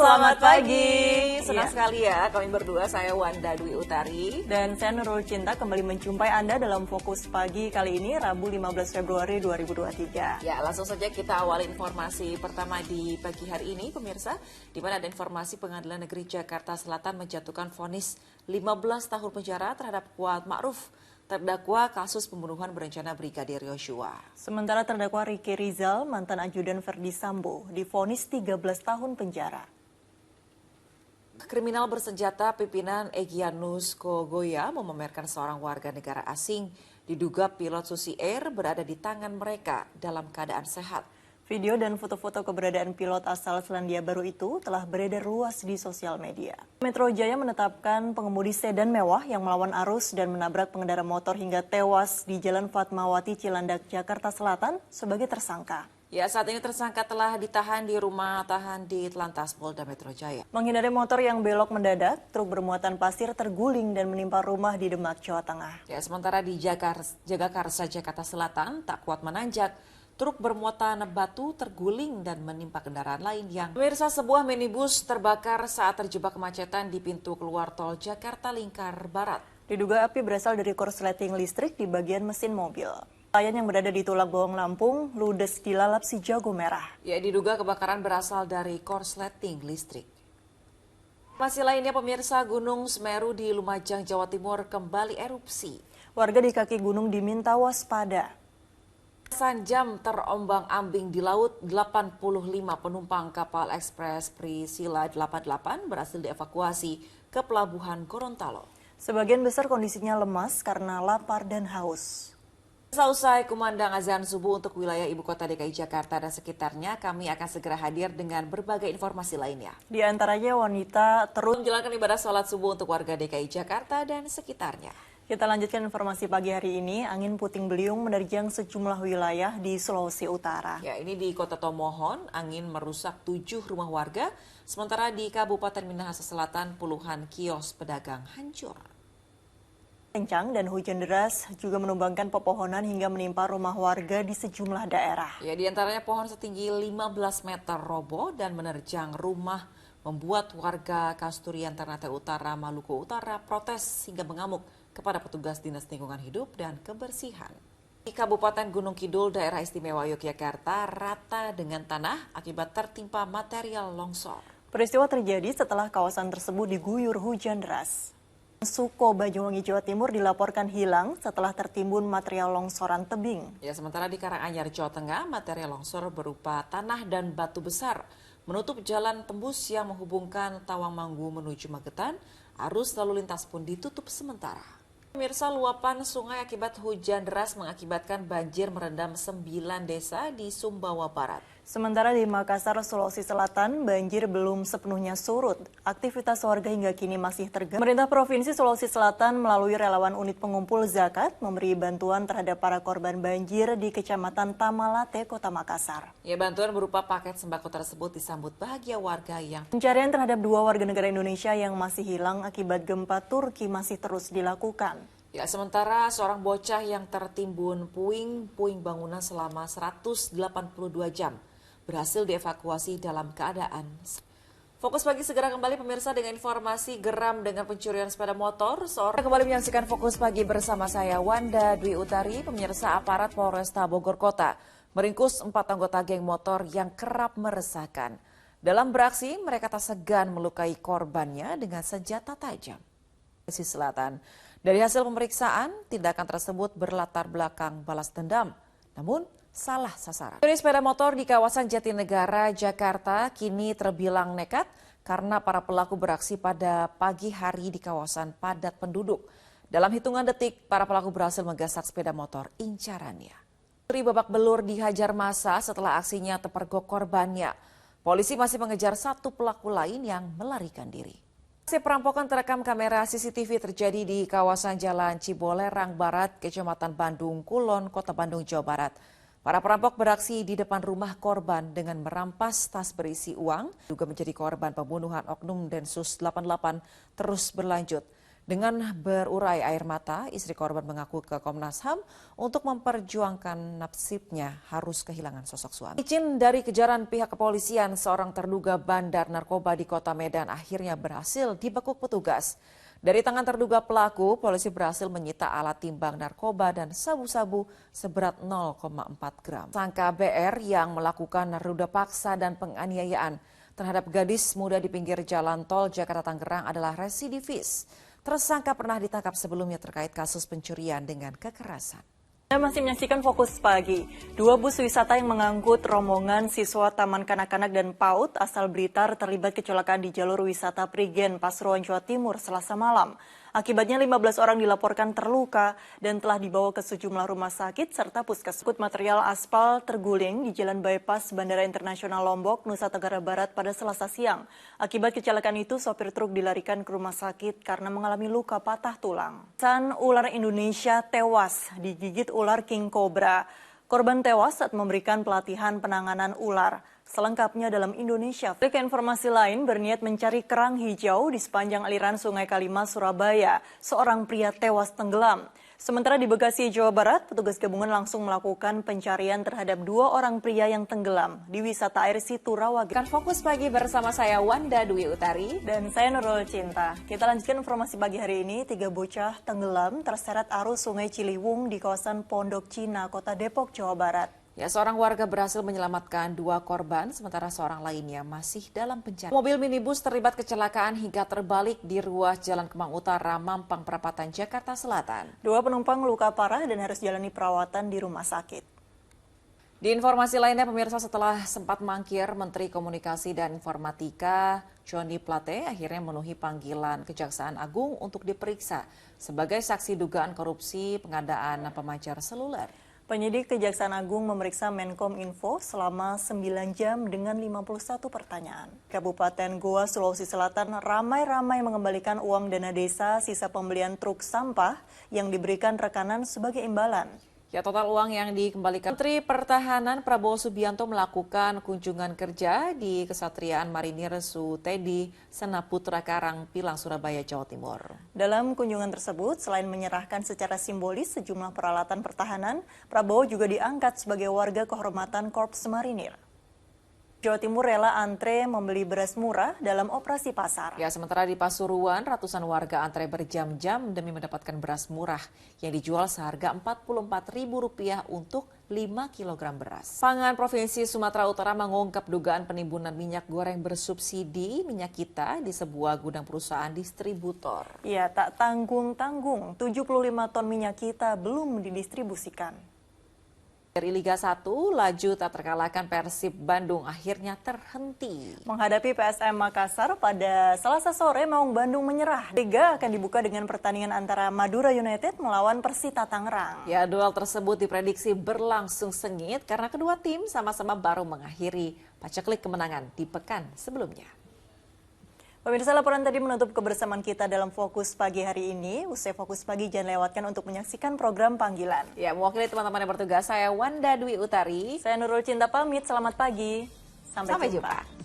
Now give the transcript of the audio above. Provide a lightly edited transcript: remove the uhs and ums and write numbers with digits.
selamat pagi. Senang sekali ya kami berdua, saya Wanda Dwi Utari. Dan saya Nurul Cinta kembali menjumpai Anda dalam Fokus Pagi kali ini, Rabu 15 Februari 2023. Ya, langsung saja kita awali informasi pertama di pagi hari ini, pemirsa. Di mana ada informasi Pengadilan Negeri Jakarta Selatan menjatuhkan vonis 15 tahun penjara terhadap Kuat Ma'ruf, terdakwa kasus pembunuhan berencana Brigadir Yosua. Sementara terdakwa Ricky Rizal, mantan ajudan Verdi Sambo, divonis 13 tahun penjara. Kriminal bersenjata pimpinan Egyanus Kogoya memamerkan seorang warga negara asing diduga pilot Susi Air berada di tangan mereka dalam keadaan sehat. Video dan foto-foto keberadaan pilot asal Selandia Baru itu telah beredar luas di sosial media. Metro Jaya menetapkan pengemudi sedan mewah yang melawan arus dan menabrak pengendara motor hingga tewas di Jalan Fatmawati Cilandak, Jakarta Selatan sebagai tersangka. Ya, saat ini tersangka telah ditahan di rumah tahan di Telantas Polda Metro Jaya. Menghindari motor yang belok mendadak, truk bermuatan pasir terguling dan menimpa rumah di Demak, Jawa Tengah. Ya, sementara di Jagakarsa, Jakarta Selatan tak kuat menanjak, truk bermuatan batu terguling dan menimpa kendaraan lain yang... Pemirsa, sebuah minibus terbakar saat terjebak kemacetan di pintu keluar tol Jakarta Lingkar Barat. Diduga api berasal dari korsleting listrik di bagian mesin mobil. Nelayan yang berada di Tulak Bawang Lampung ludes dilalap si jago merah. Ya, diduga kebakaran berasal dari korsleting listrik. Masih lainnya, pemirsa, Gunung Semeru di Lumajang, Jawa Timur kembali erupsi. Warga di kaki gunung diminta waspada. Belasan jam terombang-ambing di laut, 85 penumpang kapal ekspres Priscilla 88 berhasil dievakuasi ke pelabuhan Gorontalo. Sebagian besar kondisinya lemas karena lapar dan haus. Seusai kumandang azan subuh untuk wilayah ibu kota DKI Jakarta dan sekitarnya, kami akan segera hadir dengan berbagai informasi lainnya. Di antaranya wanita terus menjalankan ibadah sholat subuh untuk warga DKI Jakarta dan sekitarnya. Kita lanjutkan informasi pagi hari ini. Angin puting beliung menerjang sejumlah wilayah di Sulawesi Utara. Ya, ini di Kota Tomohon, angin merusak 7 rumah warga, sementara di Kabupaten Minahasa Selatan puluhan kios pedagang hancur. Kencang dan hujan deras juga menumbangkan pepohonan hingga menimpa rumah warga di sejumlah daerah. Ya, di antaranya pohon setinggi 15 meter roboh dan menerjang rumah, membuat warga Kasturian Ternate Utara, Maluku Utara protes hingga mengamuk kepada petugas Dinas Lingkungan Hidup dan Kebersihan. Di Kabupaten Gunung Kidul, daerah istimewa Yogyakarta, rata dengan tanah akibat tertimpa material longsor. Peristiwa terjadi setelah kawasan tersebut diguyur hujan deras. Suko, Banyuwangi, Jawa Timur dilaporkan hilang setelah tertimbun material longsoran tebing. Ya, sementara di Karanganyar, Jawa Tengah, material longsor berupa tanah dan batu besar menutup jalan tembus yang menghubungkan Tawangmangu menuju Magetan. Arus lalu lintas pun ditutup sementara. Pemirsa, luapan sungai akibat hujan deras mengakibatkan banjir merendam 9 desa di Sumbawa Barat. Sementara di Makassar, Sulawesi Selatan, banjir belum sepenuhnya surut. Aktivitas warga hingga kini masih terganggu. Pemerintah Provinsi Sulawesi Selatan melalui relawan unit pengumpul zakat memberi bantuan terhadap para korban banjir di Kecamatan Tamalate, Kota Makassar. Ya, bantuan berupa paket sembako tersebut disambut bahagia warga yang... Pencarian terhadap 2 warga negara Indonesia yang masih hilang akibat gempa Turki masih terus dilakukan. Ya, sementara seorang bocah yang tertimbun puing bangunan selama 182 jam berhasil dievakuasi dalam keadaan. Fokus Pagi segera kembali, pemirsa, dengan informasi geram dengan pencurian sepeda motor. Seorang kembali menyaksikan Fokus Pagi bersama saya Wanda Dwi Utari. Pemirsa, aparat Polresta Bogor Kota meringkus 4 anggota geng motor yang kerap meresahkan. Dalam beraksi, mereka tak segan melukai korbannya dengan senjata tajam. Sulawesi Selatan. Dari hasil pemeriksaan, tindakan tersebut berlatar belakang balas dendam, namun salah sasaran. Pencuri sepeda motor di kawasan Jatinegara, Jakarta kini terbilang nekat karena para pelaku beraksi pada pagi hari di kawasan padat penduduk. Dalam hitungan detik, para pelaku berhasil menggasak sepeda motor incarannya. Pencuri babak belur dihajar massa setelah aksinya terpergok korbannya. Polisi masih mengejar 1 pelaku lain yang melarikan diri. Aksi perampokan terekam kamera CCTV terjadi di kawasan Jalan Cibolerang Barat, Kecamatan Bandung Kulon, Kota Bandung, Jawa Barat. Para perampok beraksi di depan rumah korban dengan merampas tas berisi uang, juga menjadi korban pembunuhan oknum Densus 88 terus berlanjut. Dengan berurai air mata, istri korban mengaku ke Komnas HAM untuk memperjuangkan nasibnya harus kehilangan sosok suami. Izin dari kejaran pihak kepolisian, seorang terduga bandar narkoba di kota Medan akhirnya berhasil dibekuk petugas. Dari tangan terduga pelaku, polisi berhasil menyita alat timbang narkoba dan sabu-sabu seberat 0,4 gram. Tersangka BR yang melakukan ruda paksa dan penganiayaan terhadap gadis muda di pinggir jalan tol Jakarta-Tangerang adalah residivis. Tersangka pernah ditangkap sebelumnya terkait kasus pencurian dengan kekerasan. Anda masih menyaksikan Fokus Pagi. Dua bus wisata yang mengangkut rombongan siswa Taman Kanak-Kanak dan PAUD asal Blitar terlibat kecelakaan di jalur wisata Prigen, Pasuruan, Jawa Timur Selasa malam. Akibatnya 15 orang dilaporkan terluka dan telah dibawa ke sejumlah rumah sakit serta puskesmas. Material aspal terguling di Jalan Bypass Bandara Internasional Lombok, Nusa Tenggara Barat pada Selasa siang. Akibat kecelakaan itu, sopir truk dilarikan ke rumah sakit karena mengalami luka patah tulang. Ular Indonesia tewas digigit ular King Cobra. Korban tewas saat memberikan pelatihan penanganan ular. Selengkapnya dalam Indonesia. Ke informasi lain, berniat mencari kerang hijau di sepanjang aliran Sungai Kalimas, Surabaya. Seorang pria tewas tenggelam. Sementara di Bekasi, Jawa Barat, petugas gabungan langsung melakukan pencarian terhadap 2 orang pria yang tenggelam di wisata air Situ Rawa. Kan Fokus Pagi bersama saya Wanda Dwi Utari. Dan saya Nurul Cinta. Kita lanjutkan informasi pagi hari ini. 3 bocah tenggelam terseret arus Sungai Ciliwung di kawasan Pondok Cina, Kota Depok, Jawa Barat. Ya, seorang warga berhasil menyelamatkan 2 korban, sementara seorang lainnya masih dalam pencarian. Mobil minibus terlibat kecelakaan hingga terbalik di ruas Jalan Kemang Utara, Mampang Perapatan, Jakarta Selatan. 2 penumpang luka parah dan harus jalani perawatan di rumah sakit. Di informasi lainnya, pemirsa, setelah sempat mangkir, Menteri Komunikasi dan Informatika Johnny Plate akhirnya memenuhi panggilan Kejaksaan Agung untuk diperiksa sebagai saksi dugaan korupsi pengadaan pemancar seluler. Penyidik Kejaksaan Agung memeriksa Menkom Info selama 9 jam dengan 51 pertanyaan. Kabupaten Goa, Sulawesi Selatan ramai-ramai mengembalikan uang dana desa sisa pembelian truk sampah yang diberikan rekanan sebagai imbalan. Ya, total uang yang dikembalikan. Menteri Pertahanan Prabowo Subianto melakukan kunjungan kerja di Kesatriaan Marinir Sutedi Senaputra Karang Pilang, Surabaya, Jawa Timur. Dalam kunjungan tersebut, selain menyerahkan secara simbolis sejumlah peralatan pertahanan, Prabowo juga diangkat sebagai warga kehormatan Korps Marinir. Jawa Timur rela antre membeli beras murah dalam operasi pasar. Ya, sementara di Pasuruan, ratusan warga antre berjam-jam demi mendapatkan beras murah yang dijual seharga Rp44.000 untuk 5 kg beras. Pangan Provinsi Sumatera Utara mengungkap dugaan penimbunan minyak goreng bersubsidi minyak kita di sebuah gudang perusahaan distributor. Ya, tak tanggung-tanggung, 75 ton minyak kita belum didistribusikan. Dari Liga 1, laju tak terkalahkan Persib Bandung akhirnya terhenti. Menghadapi PSM Makassar pada Selasa sore, Maung Bandung menyerah. Liga akan dibuka dengan pertandingan antara Madura United melawan Persita Tangerang. Ya, duel tersebut diprediksi berlangsung sengit karena kedua tim sama-sama baru mengakhiri paceklik kemenangan di pekan sebelumnya. Pemirsa, laporan tadi menutup kebersamaan kita dalam Fokus Pagi hari ini. Usai Fokus Pagi, jangan lewatkan untuk menyaksikan program panggilan. Ya, mewakili teman-teman yang bertugas, saya Wanda Dwi Utari. Saya Nurul Cinta pamit, selamat pagi. Sampai jumpa.